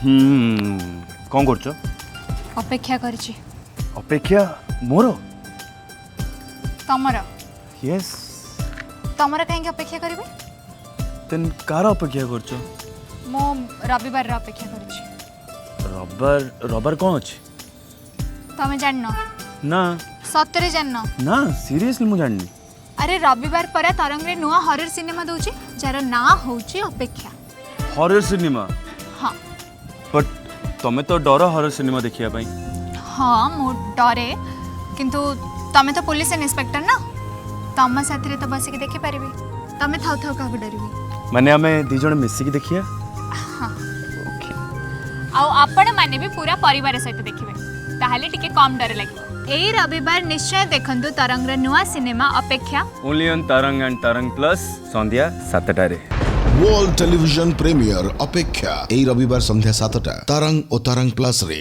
कौन करछ अपेक्षा करछि अपेक्षा मोर तमर यस तमर कहीं अपेक्षा करिवे तेन कार अपेक्षा करछ मो रविवार रा अपेक्षा करछि रबर रबर कौन अछि तमे जाननो ना सतरे जाननो ना सीरियसली मु जाननी अरे रविवार पर तरंग रे नुआ हॉरर सिनेमा दउछि जार ना होउछि अपेक्षा हॉरर सिनेमा हाँ बट तमे तो डर हॉरर सिनेमा देखिया पई हाँ मो डरे किंतु तमे तो पुलिस इंस्पेक्टर ना तम साथी तो बसिक देखि पारिबे तमे थाउ थाउ का डरबी माने हमें दी जण मिसी की देखिया हाँ ओके आउ आपण माने भी पूरा परिवार सहित देखिबे ताहाले टिके कम डर लागिबो एई रविवार निश्चय देखंतु तरंग रे नुआ सिनेमा अपेक्षा ओनली ऑन तरंग एंड तरंग प्लस संध्या 7टा रे वर्ल्ड टेलीविजन प्रीमियर अपेक्षा এই রবিবার সন্ধ্যা 7টা तरंग ও तरंग प्लस रे।